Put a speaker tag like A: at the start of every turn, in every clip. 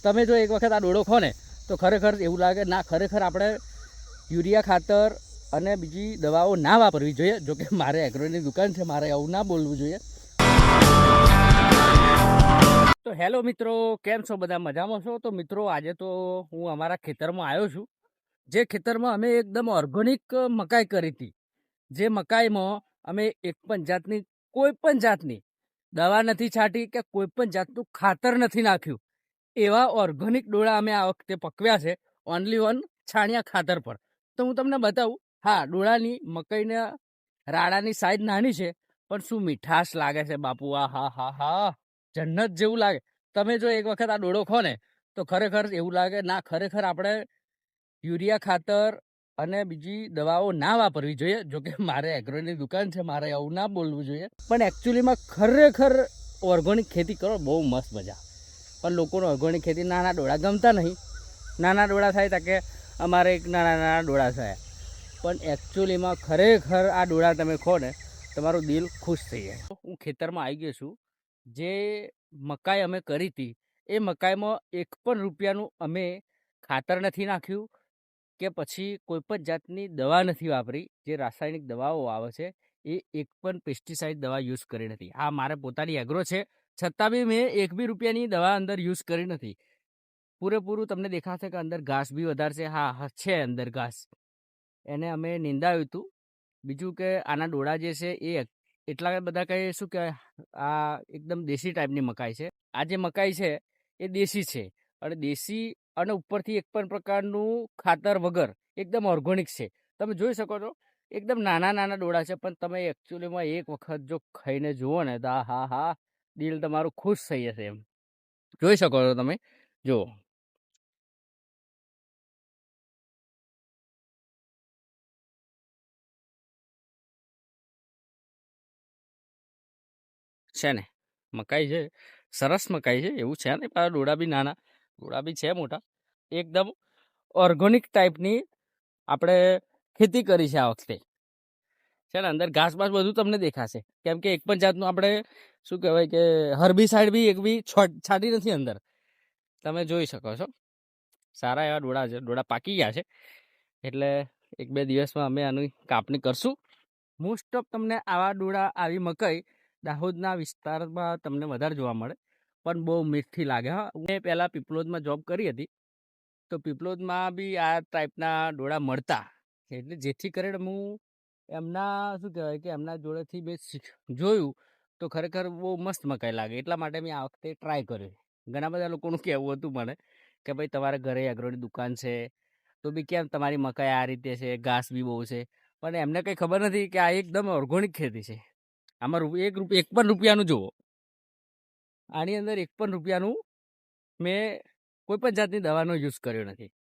A: તમે જો એક વખત આ ડોળો ખો ને તો ખરેખર એવું લાગે ના, ખરેખર આપણે યુરિયા ખાતર અને બીજી દવાઓ ના વાપરવી જોઈએ. જોકે મારે એગ્રોની દુકાન છે, મારે આવું ના બોલવું જોઈએ. તો હેલો મિત્રો, કેમ છો બધા? મજામાં છો? તો મિત્રો આજે તો હું અમારા ખેતરમાં આવ્યો છું. જે ખેતરમાં અમે એકદમ ઓર્ગેનિક મકાઈ કરી હતી. જે મકાઈમાં અમે એક પણ જાતની, કોઈ પણ જાતની દવા નથી છાંટી કે કોઈ પણ જાતનું ખાતર નથી નાખ્યું. એવા ઓર્ગેનિક ડોળા અમે આ વખતે પકવ્યા છે, ઓનલી ઓન છાણિયા ખાતર પર. તો હું તમને બતાવું. હા, ડોળાની મકાઈના રાડાની સાઈઝ નાની છે, પણ શું મીઠાશ લાગે છે બાપુ! આ હા હા હા, જન્નત જેવું લાગે. તમે જો એક વખત આ ડોળો ખો ને તો ખરેખર એવું લાગે ના, ખરેખર આપણે યુરિયા ખાતર અને બીજી દવાઓ ના વાપરવી જોઈએ. જોકે મારે એગ્રોની દુકાન છે, મારે આવું ના બોલવું જોઈએ. પણ એકચ્યુઅલીમાં ખરેખર ઓર્ગેનિક ખેતી કરો, બહુ મસ્ત મજા. પણ લોકોને ઓર્ગેનિક ખેતી નાના ડોળા ગમતા નહીં. નાના ડોળા થાય તો કે અમારે એક નાના નાના ડોળા થયા. પણ એકચ્યુઅલીમાં ખરેખર આ ડોળા તમે ખો ને તમારું દિલ ખુશ થઈ જાય. હું ખેતરમાં આવી ગયો છું. જે મકાઈ અમે કરી હતી એ મકાઈમાં એક પણ રૂપિયાનું અમે ખાતર નથી નાખ્યું કે પછી કોઈ પણ જાતની દવા નથી વાપરી. જે રાસાયણિક દવાઓ આવે છે એ એક પણ પેસ્ટિસાઇડ દવા યુઝ કરી નથી. આ મારે પોતાની એગ્રો છે, છતાં બી મેં એક બી રૂપિયાની દવા અંદર યુઝ કરી નથી. પૂરેપૂરું તમને દેખાશે કે અંદર ઘાસ બી વધારે છે. હા છે અંદર ઘાસ, એને અમે નીંદાવ્યું હતું. બીજું કે આના ડોળા જે છે એ એટલા બધા કંઈ શું કહેવાય, આ એકદમ દેશી ટાઈપની મકાઈ છે. આ જે મકાઈ છે એ દેશી છે, અને દેશી અને ઉપરથી એક પણ પ્રકારનું ખાતર વગર એકદમ ઓર્ગેનિક છે. તમે જોઈ શકો છો એકદમ નાના નાના ડોળા છે, પણ તમે એકચ્યુઅલીમાં એક વખત જો ખાઈને જુઓ ને તો હા હા, દિલ તમારું ખુશ થઈ જશે. એમ જોઈ શકો છો તમે. જુઓ, છે ને મકાઈ છે, સરસ મકાઈ છે. એવું છે ને, પાછા ડોળા બી નાના, ડોળા બી છે મોટા. એકદમ ઓર્ગેનિક ટાઈપની આપણે ખેતી કરી છે આ વખતે. છે ને અંદર ઘાસ બાસ બધું તમને દેખાશે, કેમ કે એક પણ જાતનું આપણે શું કહેવાય કે હર્બીસાઇડ બી એક બી છાંટી નથી અંદર. તમે જોઈ શકો છો સારા એવા ડોળા છે. ડોળા પાકી ગયા છે, એટલે એક બે દિવસમાં અમે આની કાપણી કરશું. મોસ્ટ ઓફ તમને આવા ડોળા, આવી મકાઈ દાહોદના વિસ્તારમાં તમને વધારે જોવા મળે, પણ બહુ મીઠી લાગે. હા, મેં પહેલાં પીપલોદમાં જોબ કરી હતી, તો પીપલોદમાં બી આ ટાઈપના ડોળા મળતા. એટલે જેથી કરીને હું એમના શું કહેવાય કે એમના જોડેથી બે જોયું તો ખરેખર બહુ મસ્ત મકાઈ લાગે. એટલા માટે મેં આ વખતે ટ્રાય કર્યું. ઘણા બધા લોકોનું કહેવું હતું મને કે ભાઈ તમારા ઘરે એગ્રોની દુકાન છે તો બી કેમ તમારી મકાઈ આ રીતે છે, ઘાસ બી બહુ છે. પણ એમને કંઈ ખબર નથી કે આ એકદમ ઓર્ગેનિક ખેતી છે. આમાં એક પણ રૂપિયાનું જુઓ, આની અંદર એક પણ રૂપિયાનું મેં કોઈ પણ જાતની દવાનો યુઝ કર્યો નથી.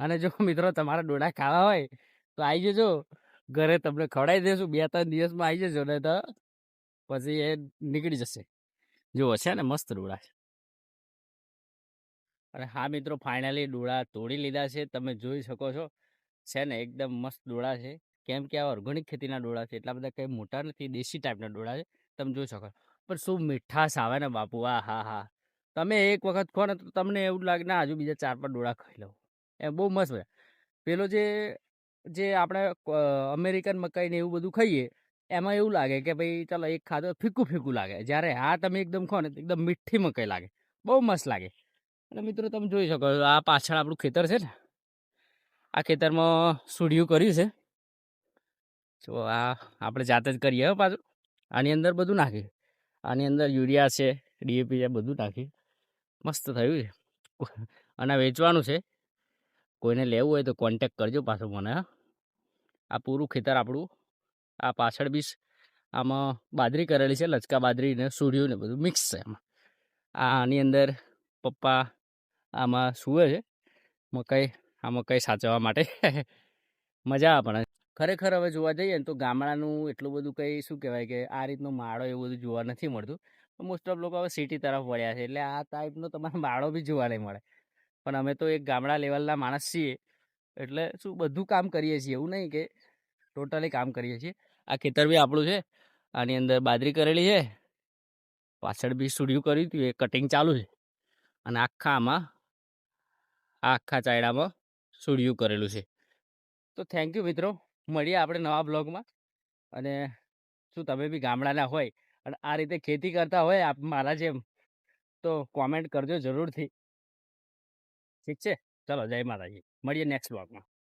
A: અને જો મિત્રો તમારા ડોળા ખાવા હોય તો આવી જજો ઘરે, તમને ખવડાવી દઈશું. 2-3 દિવસમાં આવી જજો, ને તો પછી એ નીકળી જશે. જુઓ, છે ને મસ્ત ડોળા છે. અને હા મિત્રો, ફાઇનલી ડોળા તોડી લીધા છે. તમે જોઈ શકો છો, છે ને એકદમ મસ્ત ડોળા છે. કેમ કે આ ઓર્ગેનિક ખેતીના ડોળા છે, એટલા બધા કંઈ મોટા નથી, દેશી ટાઈપના ડોળા છે. તમે જોઈ શકો. પણ શું મીઠાશ આવે ને બાપુ! આ હા હા, તમે એક વખત ખો ને તો તમને એવું લાગે ના હજુ બીજા 4-5 ડોળા ખાઈ લઉં. એ બહુ મસ્ત. પેલો જે આપણે અમેરિકન મકાઈને એવું બધું ખાઈએ એમાં એવું લાગે કે ભાઈ ચાલો એક ખાધો ફીકું ફીકું લાગે. જ્યારે આ તમે એકદમ ખો ને એકદમ મીઠી મકાઈ લાગે, બહુ મસ્ત લાગે. અને મિત્રો તમે જોઈ શકો છો, આ પાછળ આપણું ખેતર છે ને, આ ખેતરમાં સુડિયું કર્યું છે. તો આ આપણે જાતે જ કરીએ. હવે પાછું આની અંદર બધું નાખી, આની અંદર યુરિયા છે, ડીએપી છે, બધું નાખી મસ્ત થયું છે. અને વેચવાનું છે. કોઈને લેવું હોય તો કોન્ટેક કરજો પાછું મને. આ પૂરું ખેતર આપણું, આ પાછળ બી આમાં બાજરી કરેલી છે, લચકા બાજરી ને સુડિયું ને બધું મિક્સ છે એમાં. આની અંદર પપ્પા આમાં સૂવે છે આ મકાઈ સાચવવા માટે. મજા આવે. પણ ખરેખર હવે જોવા જઈએ ને તો ગામડાનું એટલું બધું કંઈ શું કહેવાય કે આ રીતનો માળો એવું બધું જોવા નથી મળતું. મોસ્ટ ઓફ લોકો હવે સિટી તરફ વળ્યા છે, એટલે આ ટાઈપનો તમારે માળો બી જોવા નહીં મળે. પણ અમે તો એક ગામડા લેવલના માણસ છીએ, એટલે શું બધું કામ કરીએ છીએ. એવું નહીં કે ટોટલી કામ કરીએ છીએ. આ ખેતર બી આપણું છે, આની અંદર બાજરી કરેલી છે, પાછળ બી સુડિયું કર્યું હતું, એ કટિંગ ચાલુ છે. અને આખા આમાં આખા ચાયડામાં સૂળિયું કરેલું છે. તો થેન્ક યુ મિત્રો. મળીએ આપણે નવા બ્લોગમાં. અને શું તમે બી ગામડાના હોય અને આ રીતે ખેતી કરતા હોય મારા જેમ, તો કોમેન્ટ કરજો જરૂરથી. ઠીક છે, ચલો જય માતાજી, મળીએ નેક્સ્ટ બ્લોગમાં.